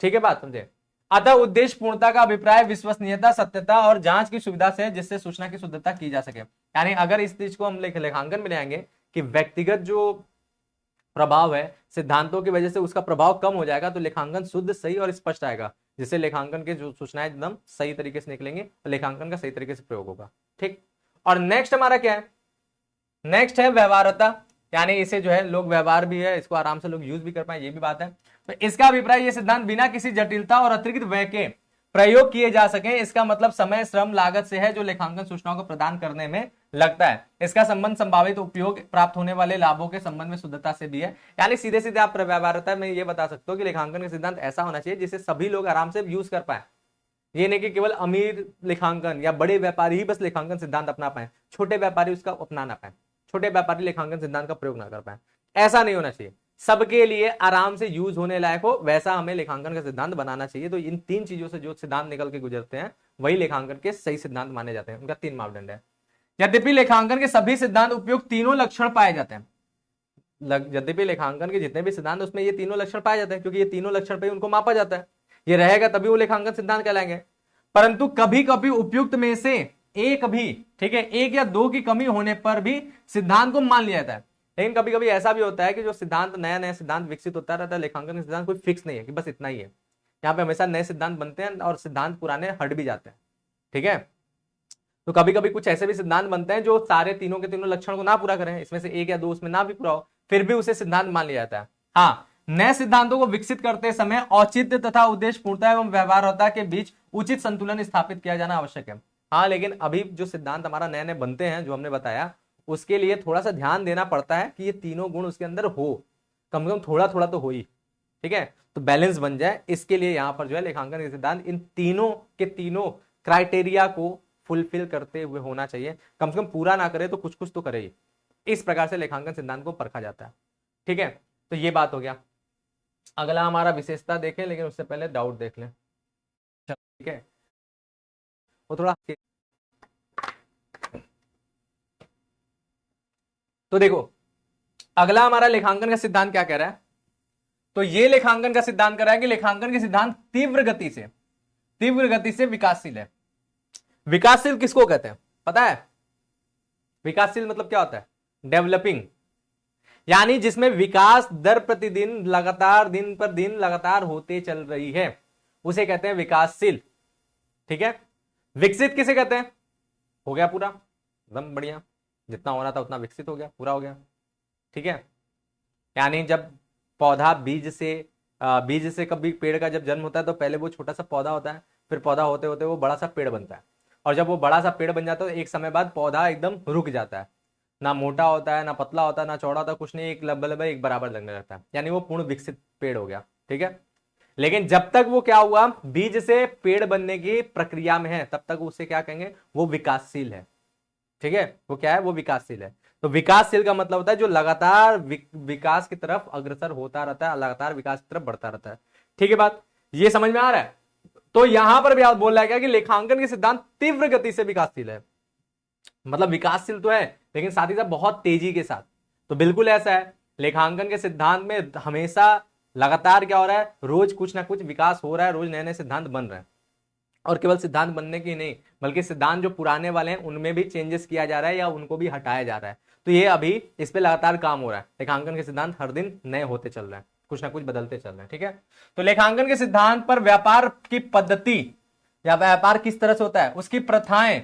ठीक है, बात समझे। अतः उद्देश्य पूर्णता का अभिप्राय विश्वसनीयता, सत्यता और जांच की सुविधा से, जिससे सूचना की शुद्धता की जा सके। यानी अगर इस चीज को हम लेखांकन में ले आएंगे कि व्यक्तिगत जो प्रभाव है सिद्धांतों की वजह से उसका प्रभाव कम हो जाएगा, तो लेखांकन शुद्ध, सही और स्पष्ट आएगा, जिससे लेखांकन के जो सूचनाएं एकदम सही तरीके से निकलेंगे और लेखांकन का सही तरीके से प्रयोग होगा। ठीक, और नेक्स्ट हमारा क्या है, नेक्स्ट है व्यवहार्यता। यानी इसे जो है लोग व्यवहार भी है, इसको आराम से लोग यूज भी कर पाए, ये भी बात है। तो इसका अभिप्राय ये सिद्धांत बिना किसी जटिलता और अतिरिक्त व्यय के प्रयोग किए जा सके। इसका मतलब समय, श्रम, लागत से है जो लेखांकन सूचनाओं को प्रदान करने में लगता है। इसका संबंध संभावित उपयोग, प्राप्त होने वाले लाभों के संबंध में शुद्धता से भी है। यानी सीधे सीधे आप व्यवहार्यता में ये बता सकते हो कि लेखांकन का सिद्धांत ऐसा होना चाहिए जिसे सभी लोग आराम से यूज कर पाए। ये नहीं कि केवल अमीर लेखांकन या बड़े व्यापारी ही बस लेखांकन सिद्धांत अपना पाए, छोटे व्यापारी उसका अपना ना पाए, छोटे व्यापारी लेखांकन सिद्धांत का प्रयोग ना कर पाए। ऐसा नहीं होना चाहिए, सबके लिए आराम से यूज होने लायक हो वैसा हमें लेखांकन का सिद्धांत बनाना चाहिए। तो इन तीन चीजों से जो सिद्धांत निकल के गुजरते हैं वही लेखांकन के सही सिद्धांत माने जाते हैं। उनका 3 मापदंड है। यद्यपि लेखांकन के सभी सिद्धांत उपयुक्त तीनों लक्षण पाए जाते हैं, यद्यपि लेखांकन के जितने भी सिद्धांत उसमें ये तीनों लक्षण पाए जाते हैं, क्योंकि ये तीनों लक्षण पे उनको मापा जाता है। ये रहेगा तभी वो लेखांकन सिद्धांत कहलाएंगे। परंतु कभी कभी उपयुक्त में से एक भी, ठीक है, 1 या 2 की कमी होने पर भी सिद्धांत को मान लिया जाता है। लेकिन कभी कभी ऐसा भी होता है कि जो सिद्धांत नया नया सिद्धांत विकसित होता रहता है, लेखांकन का सिद्धांत कोई फिक्स नहीं है कि बस इतना ही है। यहाँ पे हमेशा नए सिद्धांत बनते हैं और सिद्धांत पुराने हट भी जाते हैं। ठीक है, तो कभी कभी कुछ ऐसे भी सिद्धांत बनते हैं जो सारे तीनों के तीनों लक्षण को ना पूरा करें, इसमें से 1 या 2 उसमें ना भी पूरा हो, फिर भी उसे सिद्धांत मान लिया जाता है। हाँ, नए सिद्धांतों को विकसित करते समय औचित्य तथा उद्देश्य पूर्णता एवं व्यवहार्यता के बीच उचित संतुलन स्थापित किया जाना आवश्यक है। हाँ, लेकिन अभी जो सिद्धांत हमारा नए नए बनते हैं जो हमने बताया, उसके लिए थोड़ा सा ध्यान देना पड़ता है कि ये तीनों गुण उसके अंदर हो, कम से कम थोड़ा थोड़ा तो हो ही। ठीक है, तो बैलेंस बन जाए, इसके लिए यहां पर जो है लेखांकन के सिद्धांत इन तीनों के तीनों क्राइटेरिया को फुलफिल करते हुए होना चाहिए। कम से कम पूरा ना करे तो कुछ कुछ तो करे ही। इस प्रकार से लेखांकन सिद्धांत को परखा जाता है। ठीक है, तो ये बात हो गया। अगला हमारा विशेषता देखें, लेकिन उससे पहले डाउट देख लें। ठीक है, वो थोड़ा तो देखो अगला हमारा लेखांकन का सिद्धांत क्या कह रहा है। तो ये लेखांकन का सिद्धांत कह रहा है कि लेखांकन के सिद्धांत तीव्र गति से विकासशील है। विकासशील किसको कहते हैं पता है? विकासशील मतलब क्या होता है? डेवलपिंग, यानी जिसमें विकास दर प्रतिदिन लगातार, दिन पर दिन लगातार होते चल रही है, उसे कहते हैं विकासशील। ठीक है, विकसित किसे कहते हैं? हो गया पूरा एकदम बढ़िया, जितना होना था उतना विकसित हो गया, पूरा हो गया। ठीक है, यानी जब पौधा बीज से कभी पेड़ का जब जन्म होता है तो पहले वो छोटा सा पौधा होता है, फिर पौधा होते होते वो बड़ा सा पेड़ बनता है, और जब वो बड़ा सा पेड़ बन जाता है तो एक समय बाद पौधा एकदम रुक जाता है, ना मोटा होता है, ना पतला होता है, ना चौड़ा होता है, कुछ नहीं, एक लगभग एक बराबर लगने लगता है, यानी वो पूर्ण विकसित पेड़ हो गया। ठीक है, लेकिन जब तक वो क्या हुआ, बीज से पेड़ बनने की प्रक्रिया में है, तब तक उसे क्या कहेंगे? वो विकासशील है। ठीक है, वो क्या है? वो विकासशील है। तो विकासशील का मतलब होता है जो लगातार विकास की तरफ अग्रसर होता रहता है, लगातार विकास की तरफ बढ़ता रहता है। ठीक है, बात ये समझ में आ रहा है? तो यहां पर भी आप बोल रहा है कि लेखांकन के सिद्धांत तीव्र गति से विकासशील है, मतलब विकासशील तो है लेकिन साथ ही साथ बहुत तेजी के साथ। तो बिल्कुल ऐसा है, लेखांकन के सिद्धांत में हमेशा लगातार क्या हो रहा है? रोज कुछ ना कुछ विकास हो रहा है, रोज नए नए सिद्धांत बन रहे हैं। और केवल सिद्धांत बनने की नहीं, बल्कि सिद्धांत जो पुराने वाले हैं उनमें भी चेंजेस किया जा रहा है या उनको भी हटाया जा रहा है। तो ये अभी इस पे लगातार काम हो रहा है। लेखांकन के सिद्धांत हर दिन नए होते चल रहे हैं, कुछ ना कुछ बदलते चल रहे हैं। ठीक है, तो लेखांकन के सिद्धांत पर व्यापार की पद्धति या व्यापार किस तरह से होता है, उसकी प्रथाएं,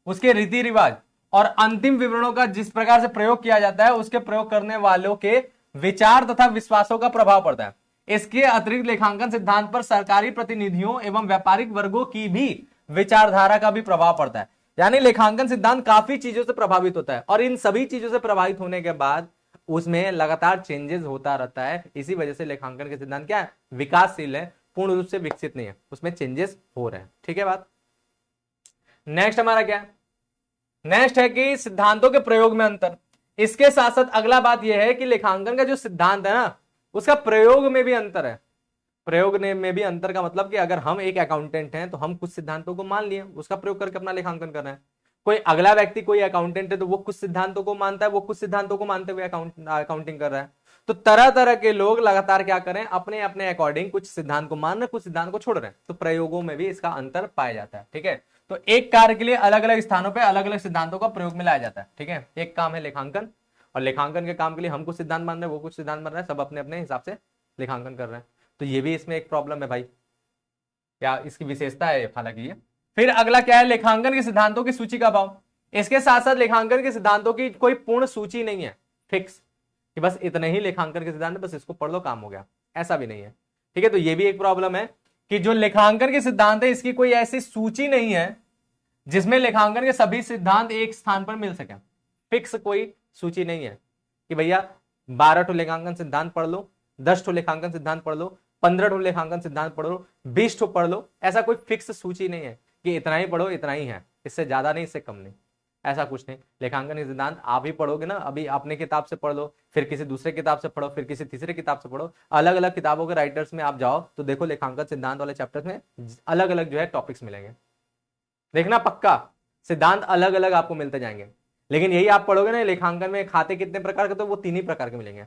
उसके रीति रिवाज और अंतिम विवरणों का जिस प्रकार से प्रयोग किया जाता है, उसके प्रयोग करने वालों के विचार तथा विश्वासों का प्रभाव पड़ता है। इसके अतिरिक्त लेखांकन सिद्धांत पर सरकारी प्रतिनिधियों एवं व्यापारिक वर्गों की भी विचारधारा का भी प्रभाव पड़ता है। यानी लेखांकन सिद्धांत काफी चीजों से प्रभावित होता है और इन सभी चीजों से प्रभावित होने के बाद उसमें लगातार चेंजेस होता रहता है। इसी वजह से लेखांकन के सिद्धांत क्या है, विकासशील है, पूर्ण रूप से विकसित नहीं है, उसमें चेंजेस हो रहे हैं। ठीक है बात। नेक्स्ट हमारा क्या है, नेक्स्ट है कि सिद्धांतों के प्रयोग में अंतर। इसके साथ साथ अगला बात यह है कि लेखांकन का जो सिद्धांत है ना, उसका प्रयोग में भी अंतर है। प्रयोग में भी अंतर का मतलब कि अगर हम एक अकाउंटेंट हैं तो हम कुछ सिद्धांतों को मान लिए, उसका प्रयोग करके अपना लेखांकन कर रहे हैं। कोई अगला व्यक्ति कोई अकाउंटेंट है तो वो कुछ सिद्धांतों को मानता है, वो कुछ सिद्धांतों को मानते हुए अकाउंटिंग कर रहा है। तो तरह तरह के लोग लगातार क्या करें, अपने अपने अकॉर्डिंग कुछ सिद्धांत को मान रहे, कुछ सिद्धांत को छोड़ रहे हैं। तो प्रयोगों में भी इसका अंतर पाया जाता है। ठीक है, तो एक कार्य के लिए अलग अलग स्थानों पर अलग अलग सिद्धांतों का प्रयोग में लाया जाता है। ठीक है, एक काम है लेखांकन, और लेखांकन के काम के लिए हम कुछ सिद्धांत मान रहे हैं, वो कुछ सिद्धांत मान रहे हैं, सब अपने अपने हिसाब से लेखांकन कर रहे हैं। तो ये भी इसमें एक प्रॉब्लम है भाई, क्या इसकी विशेषता है हालांकि ये। फिर अगला क्या है, लेखांकन के सिद्धांतों की सूची का भाव। इसके साथ साथ लेखांकन के सिद्धांतों की कोई पूर्ण सूची नहीं है फिक्स कि बस इतने ही लेखांकन के सिद्धांत, बस इसको पढ़ लो काम हो गया, ऐसा भी नहीं है। ठीक है, तो ये भी एक प्रॉब्लम है कि जो लेखांकन के सिद्धांत है इसकी कोई ऐसी सूची नहीं है जिसमें लेखांकन के सभी सिद्धांत एक स्थान पर मिल सके। फिक्स कोई सूची नहीं है कि भैया 12 ठो लेखांकन सिद्धांत पढ़ लो, 10 ठो लेखांकन सिद्धांत पढ़ लो, 15 ठो लेखांकन सिद्धांत पढ़ लो, 20 ठो पढ़ लो। ऐसा कोई फिक्स सूची नहीं है कि इतना ही पढ़ो, इतना ही है, इससे ज्यादा नहीं, इससे कम नहीं, ऐसा कुछ नहीं। लेखांकन के सिद्धांत आप ही पढ़ोगे ना, अभी अपने किताब से पढ़ लो, फिर किसी दूसरे किताब से पढ़ो, फिर किसी तीसरे किताब से पढ़ो, अलग अलग किताबों के राइटर्स में आप जाओ तो देखो लेखांकन सिद्धांत वाले चैप्टर्स में अलग अलग जो है टॉपिक्स मिलेंगे। देखना पक्का सिद्धांत अलग अलग आपको मिलते जाएंगे। लेकिन यही आप पढ़ोगे ना लेखांकन में खाते कितने प्रकार के, तो वो 3 ही प्रकार के मिलेंगे,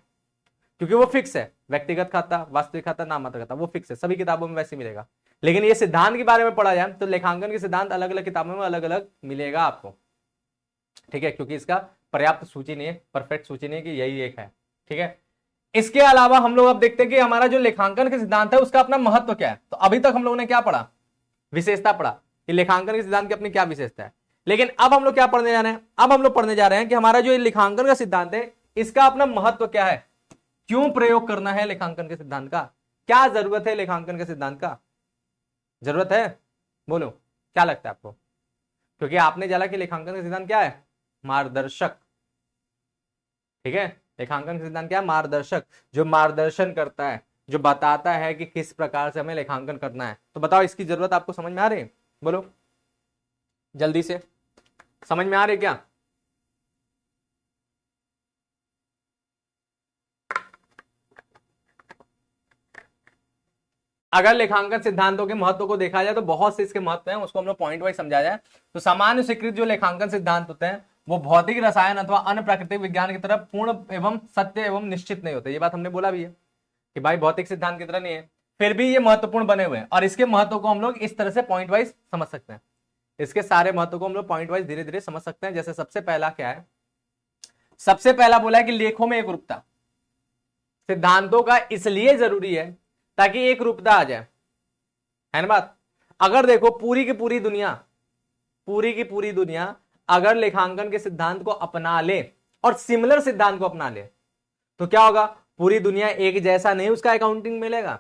क्योंकि वो फिक्स है। व्यक्तिगत खाता, वास्तविक खाता, नाममात्र खाता, वो फिक्स है, सभी किताबों में वैसे मिलेगा। लेकिन ये सिद्धांत के बारे में पढ़ा जाए तो लेखांकन के सिद्धांत अलग अलग किताबों में अलग अलग मिलेगा आपको। ठीक है, क्योंकि इसका पर्याप्त सूची नहीं है, परफेक्ट सूची नहीं है कि यही एक है। ठीक है, इसके अलावा हम लोग अब देखते हैं कि हमारा जो लेखांकन के सिद्धांत है उसका अपना महत्व क्या है। तो अभी तक हम लोगों ने क्या पढ़ा, विशेषता पढ़ा कि लेखांकन के सिद्धांत की अपनी क्या विशेषता है। लेकिन अब हम लोग क्या पढ़ने जा रहे हैं, अब हम लोग पढ़ने जा रहे हैं कि हमारा जो लेखांकन का सिद्धांत है इसका अपना महत्व क्या है, क्यों प्रयोग करना है लेखांकन के सिद्धांत का, क्या जरूरत है लेखांकन के सिद्धांत का, जरूरत है, बोलो क्या लगता है आपको। क्योंकि आपने जाना कि लेखांकन का सिद्धांत क्या है, मार्गदर्शक। ठीक है, लेखांकन का सिद्धांत क्या है, मार्गदर्शक, जो मार्गदर्शन करता है, जो बताता है कि किस प्रकार से हमें लेखांकन करना है। तो बताओ इसकी जरूरत आपको समझ में आ रही है, बोलो जल्दी से, समझ में आ रही है क्या। अगर लेखांकन सिद्धांतों के महत्व को देखा जाए तो बहुत से इसके महत्व हैं, उसको हम लोग पॉइंट वाइज समझा जाए तो सामान्य स्वीकृत जो लेखांकन सिद्धांत होते हैं वो भौतिक, रसायन अथवा अन्य प्राकृतिक विज्ञान की तरह पूर्ण एवं सत्य एवं निश्चित नहीं होते। ये बात हमने बोला भी है कि भाई भौतिक सिद्धांत की तरह नहीं है, फिर भी ये महत्वपूर्ण बने हुए हैं और इसके महत्व को हम लोग इस तरह से पॉइंट वाइज समझ सकते हैं। इसके सारे महत्व को हम लोग पॉइंट वाइज धीरे धीरे समझ सकते हैं। जैसे सबसे पहला क्या है, सबसे पहला बोला है कि लेखों में एक रूपता सिद्धांतों का इसलिए जरूरी है ताकि एक रूपता आ जाए, है ना बात। अगर देखो पूरी की पूरी दुनिया अगर लेखांकन के सिद्धांत को अपना ले और सिमिलर सिद्धांत को अपना ले तो क्या होगा, पूरी दुनिया एक जैसा नहीं उसका अकाउंटिंग मिलेगा,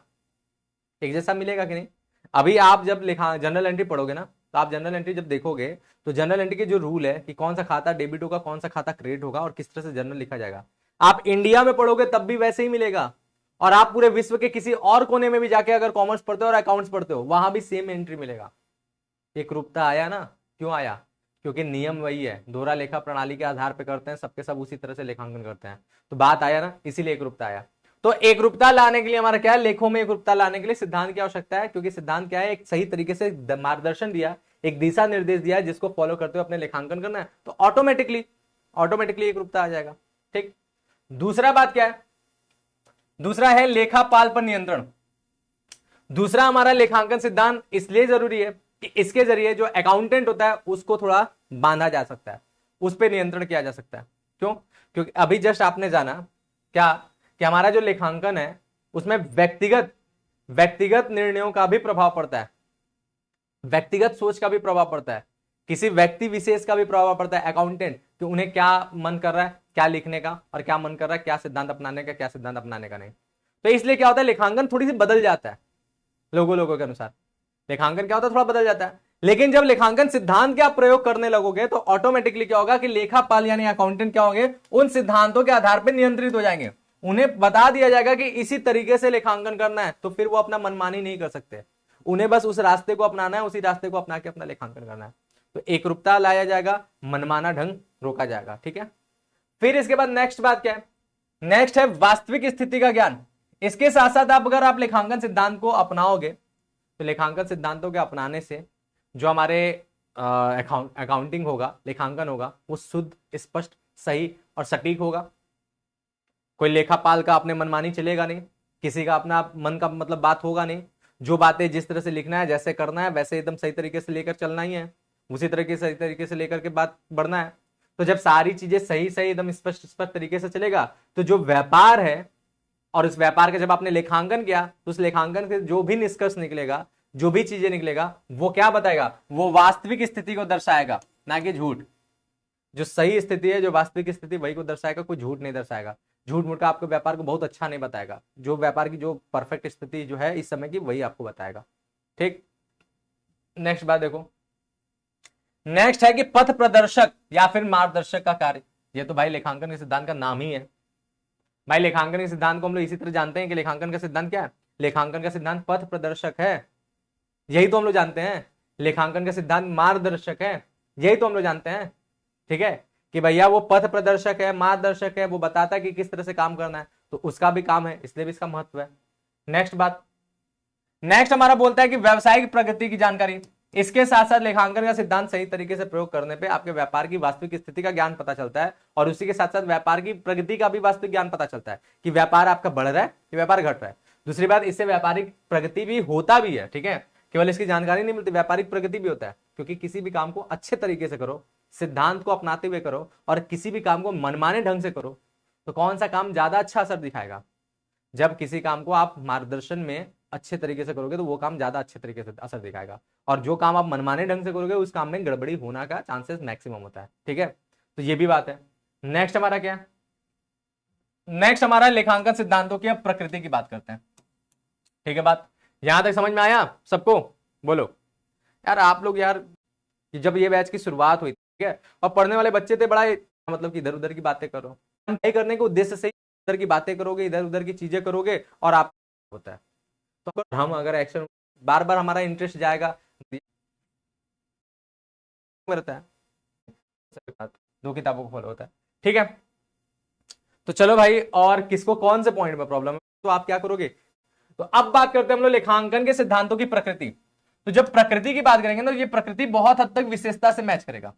एक जैसा मिलेगा कि नहीं। अभी आप जब जनरल एंट्री पढ़ोगे ना तो आप जनरल एंट्री जब देखोगे तो जनरल एंट्री के जो रूल है कि कौन सा खाता डेबिट होगा, कौन सा खाता क्रेडिट होगा और किस तरह से जर्नल लिखा जाएगा, आप इंडिया में पढ़ोगे तब भी वैसे ही मिलेगा। और आप पूरे विश्व के किसी और कोने में भी जाके अगर कॉमर्स पढ़ते हो और अकाउंट्स पढ़ते हो वहां भी सेम एंट्री मिलेगा। एक रूपता आया ना, क्यों आया, क्योंकि नियम वही है, दोहरा लेखा प्रणाली के आधार पर करते हैं, सबके सब उसी तरह से लेखांकन करते हैं, तो बात आया ना, इसीलिए एक रूपता आया। तो एक रूपता लाने के लिए हमारा क्या है, लेखों में एक रूपता लाने के लिए सिद्धांत की आवश्यकता है, क्योंकि सिद्धांत क्या है, एक सही तरीके से मार्गदर्शन दिया, एक दिशा निर्देश दिया जिसको फॉलो करते हुए अपने लेखांकन करना है, तो ऑटोमेटिकली एक रूपता आ जाएगा। ठीक, दूसरा बात क्या है, दूसरा है लेखापाल पर नियंत्रण। दूसरा हमारा लेखांकन सिद्धांत इसलिए जरूरी है कि इसके जरिए जो अकाउंटेंट होता है उसको थोड़ा बांधा जा सकता है, उस पर नियंत्रण किया जा सकता है। क्यों? क्योंकि अभी जस्ट आपने जाना क्या कि हमारा जो लेखांकन है उसमें व्यक्तिगत निर्णयों का भी प्रभाव पड़ता है, व्यक्तिगत सोच का भी प्रभाव पड़ता है, किसी व्यक्ति विशेष का भी प्रभाव पड़ता है अकाउंटेंट कि उन्हें क्या मन कर रहा है क्या लिखने का, और क्या मन कर रहा है क्या सिद्धांत अपनाने का, क्या सिद्धांत अपनाने का नहीं। तो इसलिए क्या होता है, लेखांकन थोड़ी सी बदल जाता है लोगों के अनुसार। लेखांकन क्या होता है, थोड़ा बदल जाता है। लेकिन जब लेखांकन सिद्धांत के आप प्रयोग करने लगोगे तो ऑटोमेटिकली क्या होगा कि लेखापाल यानी अकाउंटेंट क्या होंगे, उन सिद्धांतों के आधार पर नियंत्रित हो जाएंगे। उन्हें बता दिया जाएगा कि इसी तरीके से लेखांकन करना है, तो फिर वो अपना मनमानी नहीं कर सकते, उन्हें बस उस रास्ते को अपनाना है, उसी रास्ते को अपना के अपना लेखांकन करना है। तो एकरूपता लाया जाएगा, मनमाना ढंग रोका जाएगा। ठीक है, फिर इसके बाद नेक्स्ट बात क्या है, नेक्स्ट है वास्तविक स्थिति का ज्ञान। इसके साथ साथ अगर आप लेखांकन सिद्धांत को अपनाओगे तो लेखांकन सिद्धांतों के अपनाने से जो हमारे अकाउंटिंग होगा, लेखांकन होगा, वो शुद्ध, स्पष्ट, सही और सटीक होगा। कोई लेखापाल का अपने मनमानी चलेगा नहीं, किसी का अपना मन का मतलब बात होगा नहीं। जो बातें जिस तरह से लिखना है, जैसे करना है, वैसे एकदम सही तरीके से लेकर चलना ही है, उसी सही तरीके से लेकर के बात बढ़ना है। तो जब सारी चीजें सही एकदम स्पष्ट तरीके से चलेगा तो जो व्यापार है, और उस व्यापार का जब आपने लेखांकन किया तो उस लेखांकन से जो भी निष्कर्ष निकलेगा, जो भी चीजें निकलेगा, वो क्या बताएगा, वो वास्तविक स्थिति को दर्शाएगा, ना कि झूठ। जो सही स्थिति है, जो वास्तविक स्थिति, वही को दर्शाएगा, कोई झूठ नहीं दर्शाएगा। झूठ मूठ का आपके व्यापार को बहुत अच्छा नहीं बताएगा, जो व्यापार की जो परफेक्ट स्थिति जो है इस समय की, वही आपको बताएगा। ठीक, नेक्स्ट बात देखो, नेक्स्ट है कि पथ प्रदर्शक या फिर मार्गदर्शक का कार्य। ये तो भाई लेखांकन के सिद्धांत का नाम ही है। भाई लेखांकन के सिद्धांत को हम लोग इसी तरह जानते हैं कि लेखांकन का सिद्धांत क्या है, लेखांकन का सिद्धांत पथ प्रदर्शक है, यही तो हम लोग जानते हैं। लेखांकन का सिद्धांत मार्गदर्शक है, यही तो हम लोग जानते हैं। ठीक है, कि भैया वो पथ प्रदर्शक है, मार्गदर्शक है, वो बताता है कि किस तरह से काम करना है, तो उसका भी काम है, इसलिए भी इसका महत्व है। नेक्स्ट बात, नेक्स्ट हमारा बोलता है कि व्यवसायिक प्रगति की जानकारी। इसके साथ साथ लेखांकन का सिद्धांत सही तरीके से प्रयोग करने पे आपके व्यापार की वास्तविक स्थिति का ज्ञान पता चलता है, और उसी के साथ साथ व्यापार की प्रगति का भी वास्तविक ज्ञान पता चलता है कि व्यापार आपका बढ़ रहा है कि व्यापार घट रहा है। दूसरी बात, इससे व्यापारिक प्रगति भी होता भी है। ठीक है, केवल इसकी जानकारी नहीं मिलती, व्यापारिक प्रगति भी होता है, क्योंकि किसी भी काम को अच्छे तरीके से करो, सिद्धांत को अपनाते हुए करो, और किसी भी काम को मनमाने ढंग से करो, तो कौन सा काम ज्यादा अच्छा असर दिखाएगा। जब किसी काम को आप मार्गदर्शन में अच्छे तरीके से करोगे तो वो काम ज्यादा अच्छे तरीके से असर दिखाएगा, और जो काम आप मनमाने ढंग से करोगे उस काम में गड़बड़ी होना का चांसेस मैक्सिमम होता है। ठीक है, तो ये भी बात है। नेक्स्ट हमारा क्या है, नेक्स्ट हमारा लेखांकन सिद्धांतों की अब प्रकृति की बात करते हैं। ठीक है, बात यहां तक समझ में आया सबको? बोलो यार, आप लोग यार जब ये बैच की शुरुआत हुई, ठीक है, और पढ़ने वाले बच्चे थे, बड़ा मतलब कि इधर उधर की बातें करो, करने के उद्देश्य से इधर की बातें करोगे, इधर उधर की चीजें करोगे, और आप होता है। तो हम अगर एक्शन बार बार हमारा इंटरेस्ट जाएगा, रहता है, दो किताबों को फॉलो होता है। ठीक है, तो चलो भाई, और किसको कौन से पॉइंट में प्रॉब्लम है तो आप क्या करोगे। तो अब बात करते हैं हम लोग लेखांकन के सिद्धांतों की प्रकृति। तो जब प्रकृति की बात करेंगे ना, तो ये प्रकृति बहुत हद तक विशेषता से मैच करेगा।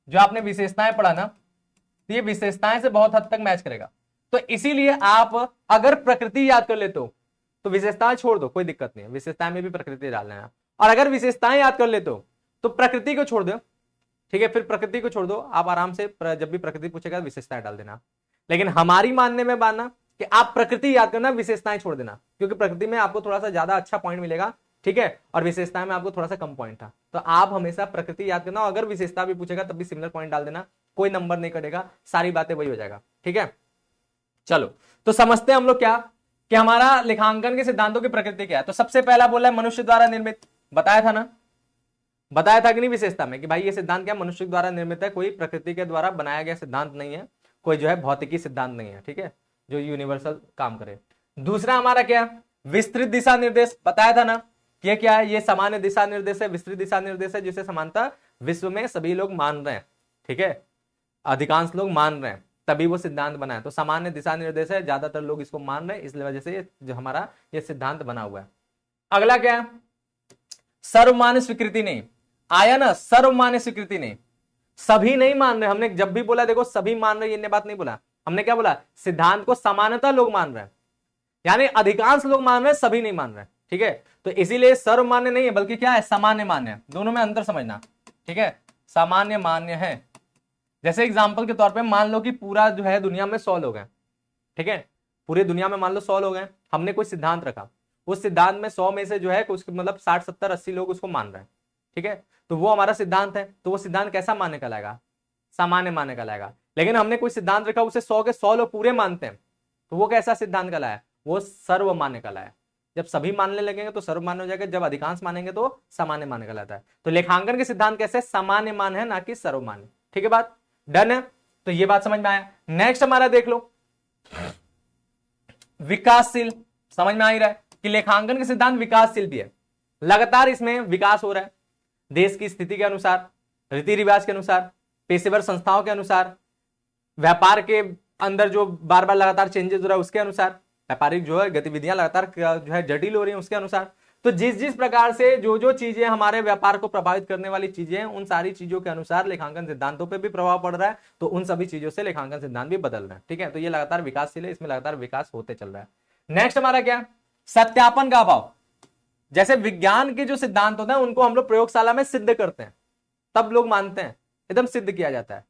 जो आपने विशेषताएं पढ़ा ना, तो ये विशेषताएं से बहुत हद तक मैच करेगा। तो इसीलिए आप अगर प्रकृति याद कर लेते हो तो विशेषताएं छोड़ दो, कोई दिक्कत नहीं है, विशेषताएं में भी प्रकृति डालना है। और अगर विशेषताएं याद कर लेते हो तो प्रकृति को छोड़ दो। ठीक है, फिर प्रकृति को छोड़ दो, आप आराम से जब भी प्रकृति पूछेगा विशेषताएं डाल देना। लेकिन हमारी मानने में मानना कि आप प्रकृति याद करना, विशेषताएं छोड़ देना, क्योंकि प्रकृति में आपको थोड़ा सा ज्यादा अच्छा पॉइंट मिलेगा। ठीक है, और विशेषताएं में आपको थोड़ा सा कम पॉइंट था, तो आप हमेशा प्रकृति याद करना, अगर विशेषता भी पूछेगा तब भी सिमिलर पॉइंट डाल देना, कोई नंबर नहीं कटेगा, सारी बातें वही हो जाएगा। ठीक है, चलो तो समझते हैं हम लोग क्या कि हमारा लेखांकन के सिद्धांतों की प्रकृति क्या है। तो सबसे पहला बोला है मनुष्य द्वारा निर्मित, बताया था ना, बताया था कि नहीं विशेषता में, कि भाई ये सिद्धांत क्या मनुष्य द्वारा निर्मित है, कोई प्रकृति के द्वारा बनाया गया सिद्धांत नहीं है, कोई जो है भौतिकी सिद्धांत नहीं है। ठीक है, जो यूनिवर्सल काम करे। दूसरा हमारा क्या, विस्तृत दिशा निर्देश, बताया था ना, ये क्या है, ये सामान्य दिशा निर्देश है, विस्तृत दिशा निर्देश है, जिसे समानता विश्व में सभी लोग मान रहे हैं। ठीक है, अधिकांश लोग मान रहे हैं, तभी वो सिद्धांत बना है। तो सामान्य दिशा निर्देश है, ज्यादातर लोग इसको मान रहे हैं, इसलिए वजह से जो हमारा ये सिद्धांत बना हुआ है। अगला क्या है, सर्वमान्य स्वीकृति नहीं, आया ना, सर्वमान्य स्वीकृति नहीं, सभी नहीं मान रहे। हमने जब भी बोला देखो सभी मान रहे, ये बात नहीं बोला, हमने क्या बोला, सिद्धांत को सामान्यतः लोग मान रहे हैं, यानी अधिकांश लोग मान रहे हैं, सभी नहीं मान रहे हैं। ठीक है। तो इसीलिए सर्वमान्य नहीं है बल्कि क्या है, सामान्य मान्य है। दोनों में अंतर समझना, ठीक है। सामान्य मान्य है। जैसे एग्जांपल के तौर पे मान लो कि पूरा जो है दुनिया में 100 लोग हैं, ठीक है। पूरी दुनिया में मान लो 100 लोग हैं, हमने कोई सिद्धांत रखा, उस सिद्धांत में 100 में से जो है कुछ मतलब 60 70 80 लोग उसको मान रहे हैं, ठीक है। तो वो हमारा सिद्धांत है, तो वो सिद्धांत कैसा मान्य कहलाएगा, सामान्य मान्य कहलाएगा। लेकिन हमने कोई सिद्धांत रखा, उसे 100 के 100 लोग पूरे मानते हैं, तो वो कैसा सिद्धांत कहलाया, वो सर्वमान्य कहलाया। जब सभी मानने लगेंगे तो सर्वमान्य हो जाएगा, जब अधिकांश मानेंगे तो सामान्य मान्य कहलाता है। तो लेखांकन के सिद्धांत कैसे, सामान्य मान है ना कि सर्वमान्य, ठीक है। बात डन है, तो ये बात समझ में आया। नेक्स्ट हमारा देख लो विकासशील। समझ में आ ही रहा है कि लेखांकन के सिद्धांत विकासशील भी है, लगातार इसमें विकास हो रहा है देश की स्थिति के अनुसार, रीति रिवाज के अनुसार, पेशेवर संस्थाओं के अनुसार, व्यापार के अंदर जो बार बार लगातार चेंजेस हो रहा है उसके अनुसार, व्यापारिक जो है गतिविधियां लगातार जो है जटिल हो रही हैं उसके अनुसार। तो जिस जिस प्रकार से जो जो चीजें हमारे व्यापार को प्रभावित करने वाली चीजें हैं, उन सारी चीजों के अनुसार लेखांकन सिद्धांतों पे भी प्रभाव पड़ रहा है, तो उन सभी चीजों से लेखांकन सिद्धांत भी बदल रहे हैं, ठीक है। तो ये लगातार विकासशील है, इसमें लगातार विकास होते चल रहा है। नेक्स्ट हमारा क्या, सत्यापन का अभाव। जैसे विज्ञान के जो सिद्धांत होते हैं उनको हम लोग प्रयोगशाला में सिद्ध करते हैं, तब लोग मानते हैं, एकदम सिद्ध किया जाता है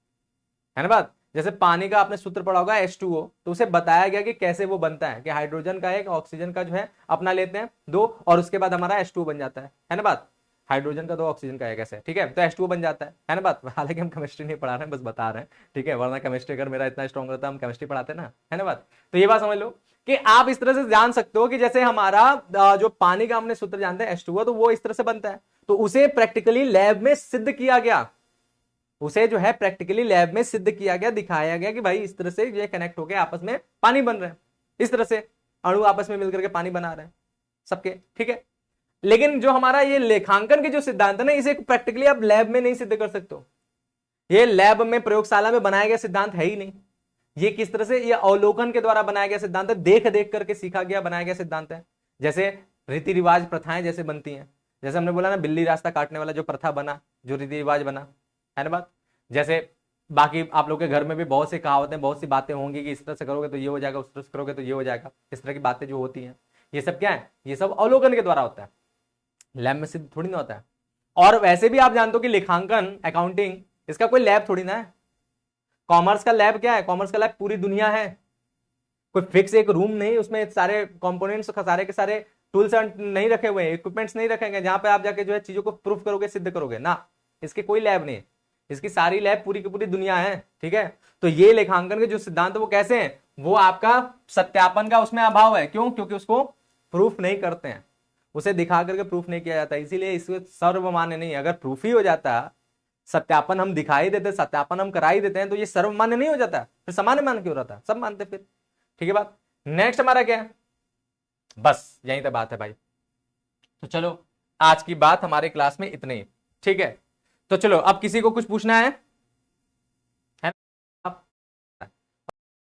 ना बात। जैसे पानी का आपने सूत्र पढ़ा होगा H2O, तो उसे बताया गया कि कैसे वो बनता है, कि हाइड्रोजन का एक ऑक्सीजन का जो है अपना लेते हैं 2, और उसके बाद हमारा H2O बन जाता है ना बात। हाइड्रोजन का 2 ऑक्सीजन का एक ऐसे, ठीक है। तो H2O बन जाता है ना बात। हालांकि हम केमिस्ट्री नहीं पढ़ा रहे हैं, बस बता रहे हैं, ठीक है। वरना केमिस्ट्री अगर मेरा इतना स्ट्रॉन्ग रहता हम केमिस्ट्री पढ़ाते ना, है ना बात। तो ये बात समझ लो कि आप इस तरह से जान सकते हो कि जैसे हमारा जो पानी का हमने सूत्र जानते हैं H2O, तो वो इस तरह से बनता है, तो उसे प्रैक्टिकली लैब में सिद्ध किया गया, उसे जो है प्रैक्टिकली लैब में सिद्ध किया गया, दिखाया गया कि भाई इस तरह से ये कनेक्ट होकर आपस में पानी बन रहे हैं, इस तरह से अणु आपस में मिलकर के पानी बना रहे हैं सबके, ठीक है। लेकिन जो हमारा ये लेखांकन के जो सिद्धांत है ना, इसे प्रैक्टिकली आप लैब में नहीं सिद्ध कर सकते हो, ये लैब में प्रयोगशाला में बनाया गया सिद्धांत है ही नहीं। ये किस तरह से, ये अवलोकन के द्वारा बनाया गया सिद्धांत है, देख देख करके सीखा गया बनाया गया सिद्धांत है। जैसे रीति रिवाज प्रथाएं जैसे बनती हैं, जैसे हमने बोला ना बिल्ली रास्ता काटने वाला जो प्रथा बना, जो रीति रिवाज बना, है ना बात। जैसे बाकी आप लोग के घर में भी बहुत सी कहावतें, बहुत सी बातें होंगी कि इस तरह से करोगे तो ये हो जाएगा, उस तरह से करोगे तो ये हो जाएगा, इस तरह की बातें जो होती हैं, ये सब क्या है, ये सब अवलोकन के द्वारा होता है, लैब में सिद्ध थोड़ी ना होता है। और वैसे भी आप जानते हो कि लेखांकन, अकाउंटिंग, इसका कोई लैब थोड़ी ना है। कॉमर्स का लैब क्या है, कॉमर्स का लैब पूरी दुनिया है, कोई फिक्स एक रूम नहीं, उसमें सारे कंपोनेंट्स सारे के सारे टूल्स नहीं रखे हुए हैं, इक्विपमेंट्स नहीं रखेंगे जहां पे आप जाके जो है चीजों को प्रूफ करोगे, सिद्ध करोगे ना, इसके कोई लैब नहीं है। इसकी सारी लैब पूरी की पूरी दुनिया है, ठीक है। तो ये लेखांकन के जो सिद्धांत वो कैसे हैं, वो आपका सत्यापन का उसमें अभाव है। क्यों, क्योंकि उसको प्रूफ नहीं करते हैं, उसे दिखा करके प्रूफ नहीं किया जाता, इसीलिए इसको सर्वमान्य नहीं है। अगर प्रूफ ही हो जाता, सत्यापन हम दिखाई देते, सत्यापन हम करा ही देते हैं, तो ये सर्वमान्य नहीं हो जाता, फिर सामान्य मान क्यों रहता, सब मानते फिर, ठीक है बात। नेक्स्ट हमारा क्या है, बस यहीं तक बात है भाई। तो चलो आज की बात हमारे क्लास में इतनी, ठीक है। तो चलो अब किसी को कुछ पूछना है।